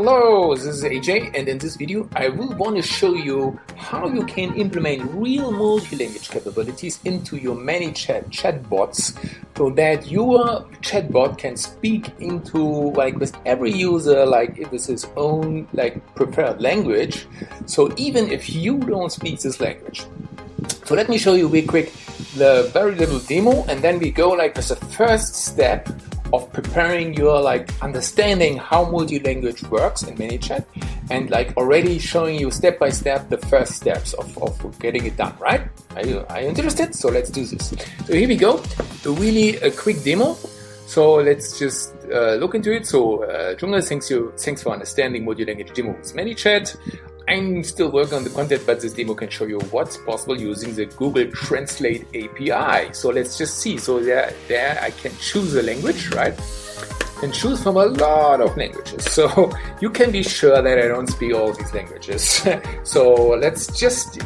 Hello, this is AJ, and in this video I will want to show you how you can implement real multi-language capabilities into your ManyChat chatbots so that your chatbot can speak into with every user if it's his own preferred language, so even if you don't speak this language. So let me show you real quick the very little demo, and then we go with the first step of preparing your understanding how multi-language works in ManyChat, and already showing you step by step the first steps of getting it done, right? Are you interested? So let's do this. So here we go, a quick demo. So let's just look into it. So Junga, thanks for understanding multi-language demo with ManyChat. I'm still working on the content, but this demo can show you what's possible using the Google Translate API. So let's just see. So there I can choose a language, right? And choose from a lot of languages. So you can be sure that I don't speak all these languages. So let's just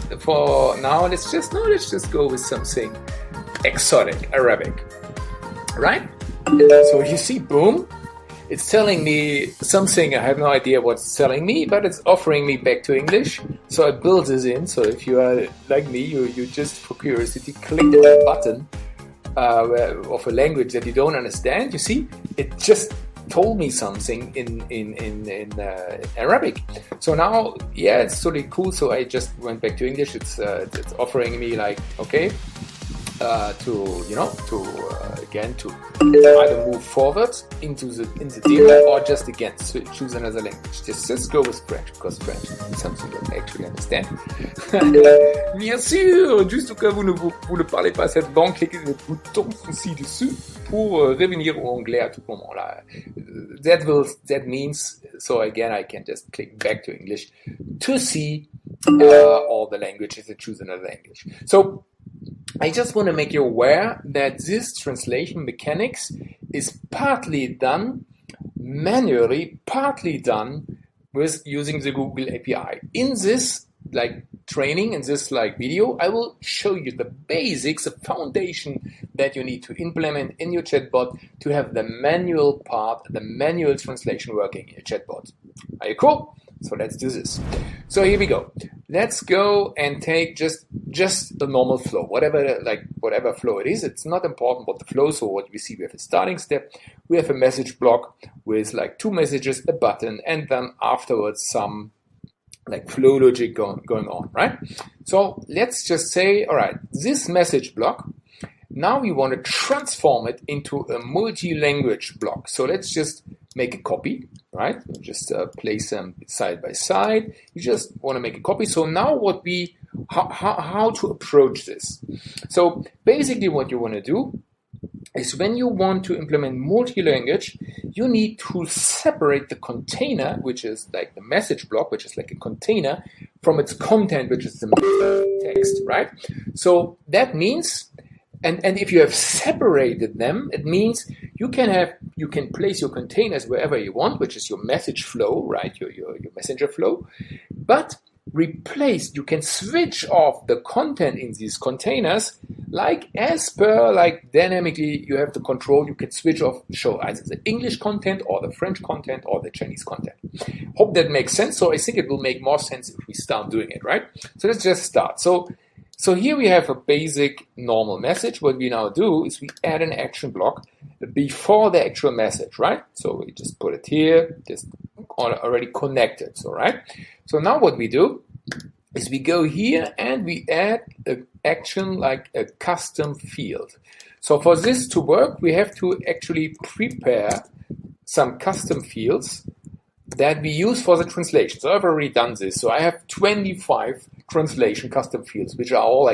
go with something exotic, Arabic, right? So you see, boom. It's telling me something. I have no idea what it's telling me, but it's offering me back to English. So I built this in. So if you are like me, you just for curiosity click the button of a language that you don't understand. You see, it just told me something in Arabic. So now, yeah, it's totally cool. So I just went back to English. It's offering me okay. To either move forward in the demo or just again choose another language. Just go with French, because French is something that I actually understand. Bien sûr, juste au cas où vous ne parlez pas cette langue, cliquez le bouton ci-dessus pour revenir au anglais à tout moment là. That means, so again I can just click back to English to see all the languages and choose another language. So I just want to make you aware that this translation mechanics is partly done manually, partly done with using the Google API. In this training, in this video, I will show you the basics, the foundation that you need to implement in your chatbot to have the manual part, the manual translation working in your chatbot. Are you cool? So let's do this. So here we go. Let's go and take just the normal flow, whatever flow it is. It's not important what the flow. So what we see, we have a starting step, we have a message block with two messages, a button, and then afterwards some flow logic going on, right? So let's just say, all right, this message block, now we want to transform it into a multi-language block. So let's just make a copy, right? Just place them side by side. You just want to make a copy. So now how to approach this? So basically what you want to do is when you want to implement multi-language, you need to separate the container, which is the message block, which is a container, from its content, which is the text, right? So that means, and if you have separated them, it means you can place your containers wherever you want, which is your message flow, right? Your messenger flow, but you can switch off the content in these containers, as per dynamically you have the control. You can switch off, show either the English content or the French content or the Chinese content. Hope that makes sense. So I think it will make more sense if we start doing it, right? So let's just start. So here we have a basic normal message. What we now do is we add an action block before the actual message, right? So we just put it here, just already connected, so right? So now what we do is we go here and we add an action a custom field. So for this to work, we have to actually prepare some custom fields that we use for the translation. So I've already done this. So I have 25 translation custom fields, which are all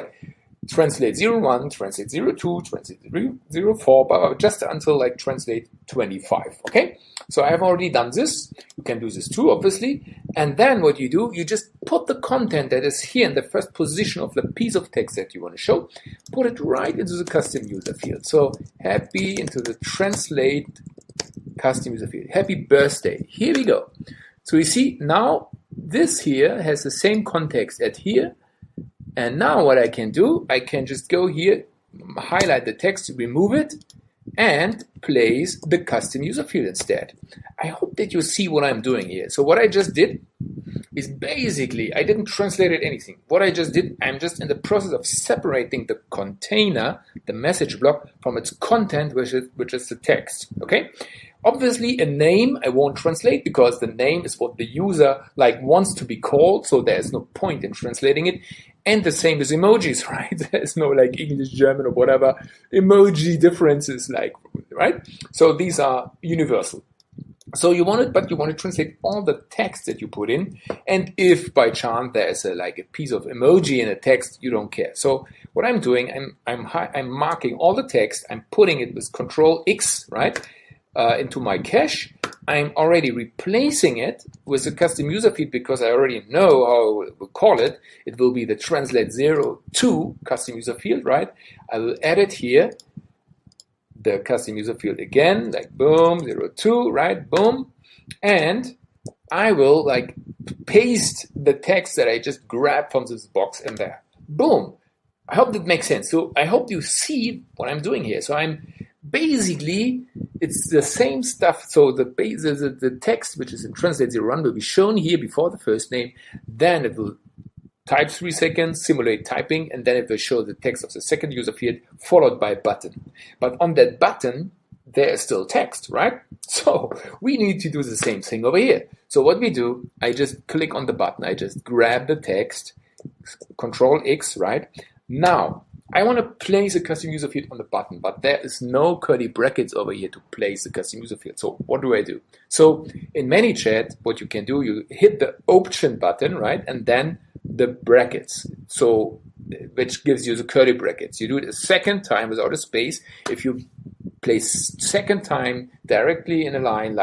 translate 01, translate 02, translate 04, but just until translate 25. Okay, so I have already done this. You can do this too, obviously. And then what you do, you just put the content that is here in the first position of the piece of text that you want to show, put it right into the custom user field. So happy into the translate custom user field. Happy birthday. Here we go. So you see now this here has the same context at here. And now what I can do, I can just go here, highlight the text, remove it, and place the custom user field instead. I hope that you see what I'm doing here. So what I just did is basically, I didn't translate anything. What I just did, I'm just in the process of separating the container, the message block, from its content, which is the text, okay? Obviously, a name I won't translate because the name is what the user wants to be called, so there's no point in translating it. And the same as emojis, right? There's no English, German, or whatever emoji differences, right? So these are universal. So you want to translate all the text that you put in, and if by chance there's a piece of emoji in a text, you don't care. So what I'm doing, I'm marking all the text, I'm putting it with Control X, right, into my cache. I'm already replacing it with a custom user field because I already know how we'll call it. It will be the translate 02 custom user field, right? I will add it here. The custom user field again, boom, 02, right, boom, and I will paste the text that I just grabbed from this box in there. Boom. I hope that makes sense. So I hope you see what I'm doing here. So I'm basically, it's the same stuff. So the text, which is in translate 01, will be shown here before the first name. Then it will type 3 seconds, simulate typing, and then it will show the text of the second user field, followed by a button. But on that button, there is still text, right? So we need to do the same thing over here. So what we do, I just click on the button, I just grab the text, Control X, right? Now, I want to place a custom user field on the button, but there is no curly brackets over here to place the custom user field. So what do I do? So in ManyChat, what you can do, you hit the Option button, right? And then the brackets, so which gives you the curly brackets. You do it a second time without a space. If you place second time directly in a line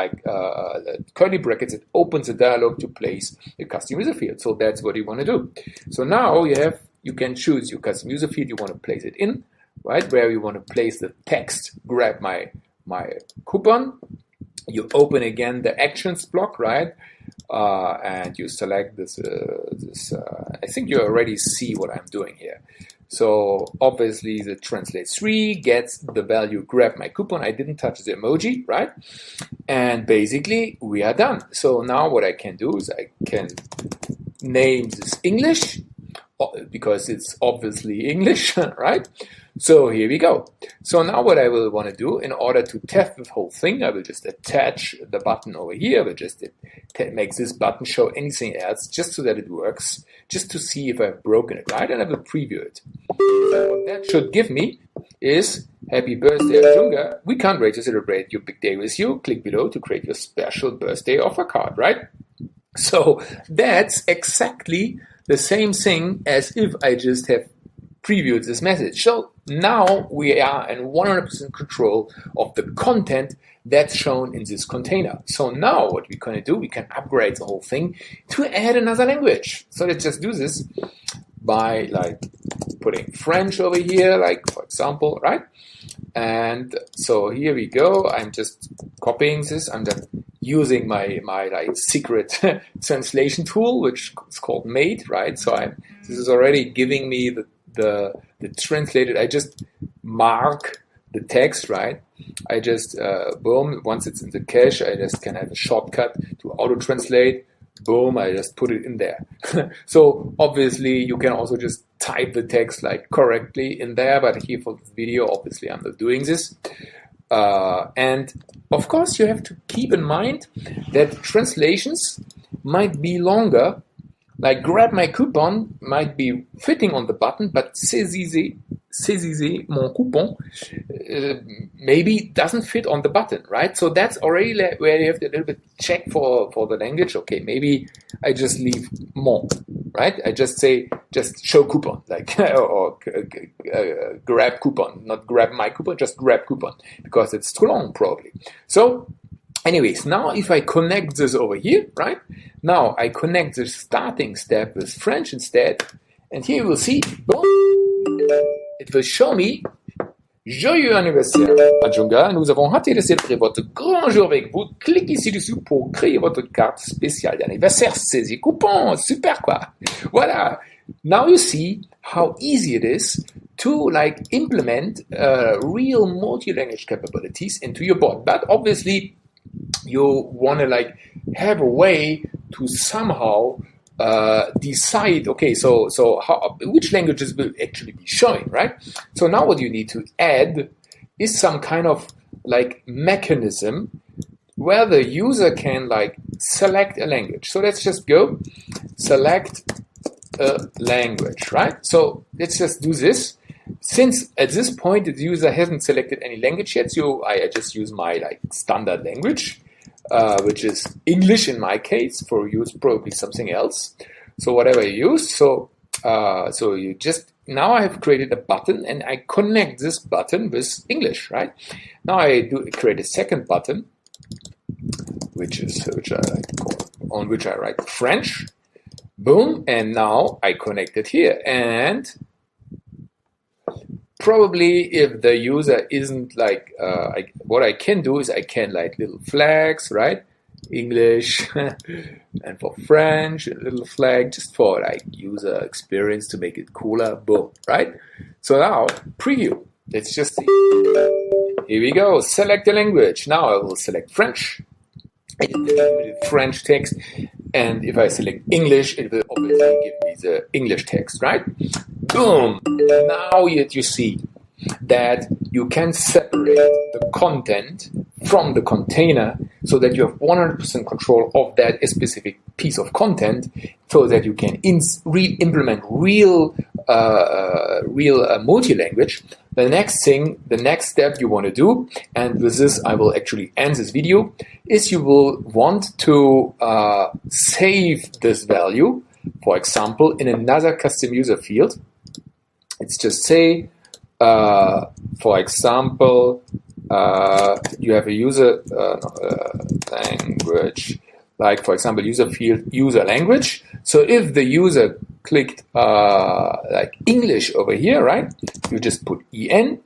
curly brackets, it opens a dialog to place a custom user field. So that's what you want to do. So now you can choose your custom user field you want to place it in, right? Where you want to place the text. Grab my coupon. You open again the actions block, right? And you select this. I think you already see what I'm doing here. So obviously the translate 3 gets the value grab my coupon. I didn't touch the emoji, right? And basically we are done. So now what I can do is I can name this English because it's obviously English, right? So here we go. So now what I will want to do in order to test the whole thing, I will just attach the button over here. I will just make this button show anything else just so that it works, just to see if I've broken it, right? And I will preview it. So what that should give me is happy birthday, Arjunga. We can't wait to celebrate your big day with you. Click below to create your special birthday offer card, right? So that's exactly the same thing as if I just have previewed this message. So now we are in 100% control of the content that's shown in this container. So now what we're going to do, we can upgrade the whole thing to add another language. So let's just do this by putting French over here, for example, right? And so here we go. I'm just copying this. I'm just using my secret translation tool, which is called Mate, right? So this is already giving me the translated. I just mark the text, right? I just boom, once it's in the cache, I just can have a shortcut to auto translate. Boom, I just put it in there. So obviously you can also just type the text correctly in there, but here for this video, obviously I'm not doing this. And of course you have to keep in mind that translations might be longer. Grab my coupon might be fitting on the button, but saisissez mon coupon maybe doesn't fit on the button, right? So that's already where you have to a little bit check for the language. Okay, maybe I just leave mon, right? I just say, just show coupon, or grab coupon, not grab my coupon, just grab coupon, because it's too long probably. So anyways, now if I connect this over here, right? Now I connect the starting step with French instead, and here you will see, boom, it will show me joyeux anniversaire, Adjunga. Nous avons hâte de célébrer votre grand jour avec vous. Cliquez ici-dessous pour créer votre carte spéciale d'anniversaire. Saisis coupon, super quoi. Voilà. Now you see how easy it is to like implement real multi-language capabilities into your bot. But obviously you want to like have a way to somehow decide, okay, so which languages will actually be showing, right? So now what you need to add is some kind of like mechanism where the user can like select a language. So let's just go select a language, right? So let's just do this. Since at this point the user hasn't selected any language yet, so I just use my like standard language, which is English in my case. For you it's probably something else. So whatever you use. So you just, now I have created a button and I connect this button with English, right? Now I create a second button, which I like on which I write French. Boom, and now I connect it here. And probably if the user isn't like, what I can do is I can like little flags, right? English and for French, a little flag just for like user experience to make it cooler. Boom, right? So now preview. Let's just see. Here we go. Select the language. Now I will select French. French text, and if I select English, it will obviously give me the English text, right? Boom! Now you see that you can separate the content from the container so that you have 100% control of that specific piece of content, so that you can implement real multi-language. The next step you want to do, and with this I will actually end this video, is you will want to save this value, for example, in another custom user field. Let's just say, for example, you have a user language, like for example, user field, user language. So if the user clicked like English over here, right? You just put EN,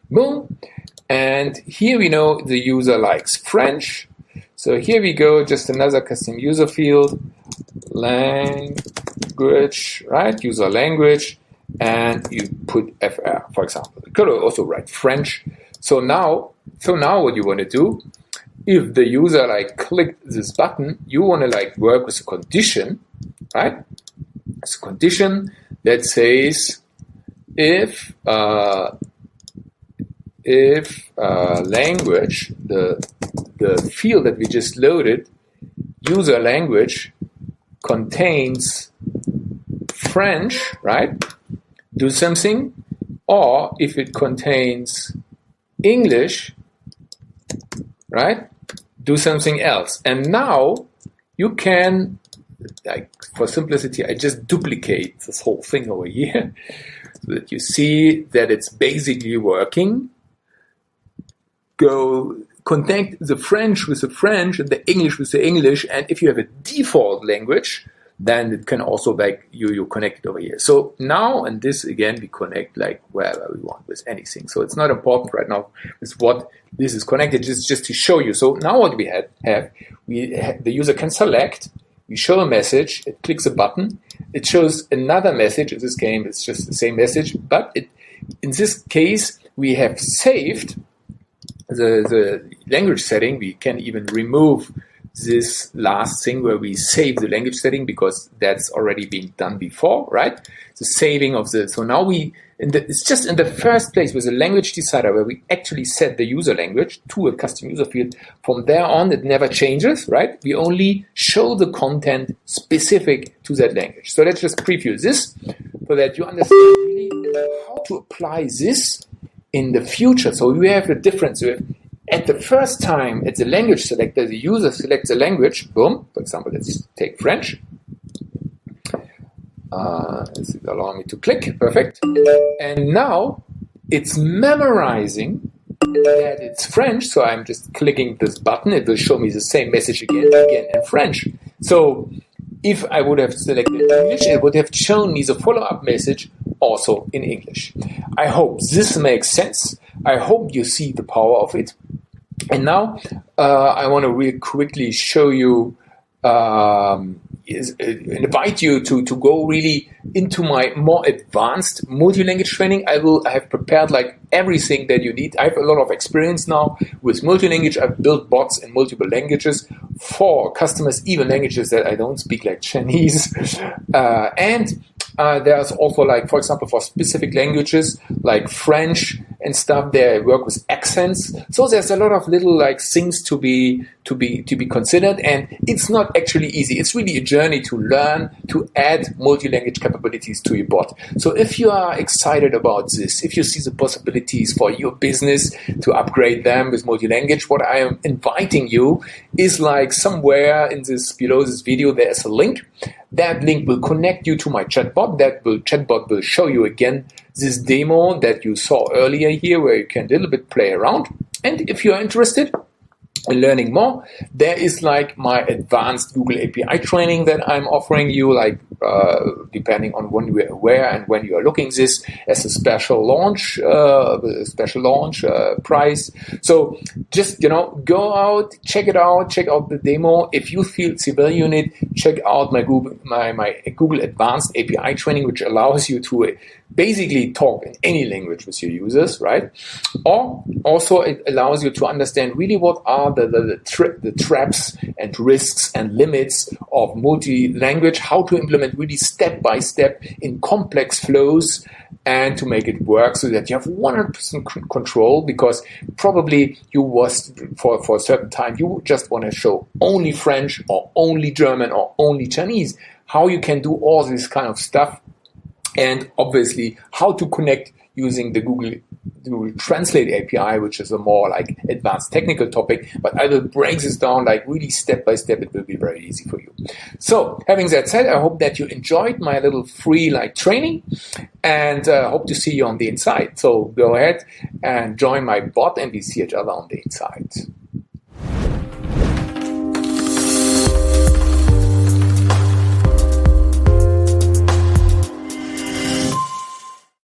boom. And here we know the user likes French. So here we go, just another custom user field, language, right? User language, and you put FR, for example. You could also write French. So now what you want to do, if the user like clicked this button, you want to like work with a condition, right? It's a condition that says if language, the field that we just loaded, user language, contains French, right? Do something. Or if it contains English, right? Do something else. And now you can, like for simplicity, I just duplicate this whole thing over here so that you see that it's basically working. Go connect the French with the French and the English with the English, and if you have a default language, then it can also like you connect it over here. So now, and this again, we connect like wherever we want with anything. So it's not important right now with what this is connected, just to show you. So now what we have the user can select, we show a message, it clicks a button, it shows another message. In this game, it's just the same message, but in this case, we have saved the language setting. We can even remove this last thing where we save the language setting because that's already been done before, right? The saving of so now it's just in the first place with the language decider where we actually set the user language to a custom user field. From there on, it never changes, right? We only show the content specific to that language. So let's just preview this so that you understand really how to apply this in the future. So we have a difference with at the first time at the language selector, the user selects a language, boom, for example, let's take French. This is allowing me to click, perfect. And now it's memorizing that it's French, so I'm just clicking this button, it will show me the same message again in French. So if I would have selected English, it would have shown me the follow-up message also in English. I hope this makes sense. I hope you see the power of it. And now I want to really quickly show you invite you to go really into my more advanced multi-language training. I have prepared like everything that you need. I have a lot of experience now with multi-language. I've built bots in multiple languages for customers, even languages that I don't speak, like Chinese. There's also, like, for example, for specific languages like French and stuff, they work with accents. So there's a lot of little like things to be considered, and it's not actually easy. It's really a journey to learn to add multi-language capabilities to your bot. So if you are excited about this, if you see the possibilities for your business to upgrade them with multi-language, what I am inviting you is, like, somewhere in this, below this video, there's a link. That link will connect you to my chatbot. Chatbot will show you again this demo that you saw earlier here, where you can a little bit play around. And if you're interested in learning more, there is like my advanced Google API training that I'm offering you, like depending on where and when you are looking this, as a special launch price. So just, go out, check it out, check out the demo. If you feel it's a value in it, check out my Google Advanced API training, which allows you to basically talk in any language with your users, right? Or also it allows you to understand really what are the traps and risks and limits of multi-language, how to implement really step by step in complex flows, and to make it work so that you have 100% control, because probably you was, for a certain time, you just want to show only French or only German or only Chinese. How you can do all this kind of stuff, and obviously how to connect using the Google Translate API, which is a more like advanced technical topic, but I will break this down like really step by step. It will be very easy for you. So having that said, I hope that you enjoyed my little free training, and hope to see you on the inside. So go ahead and join my bot, and we see each other on the inside.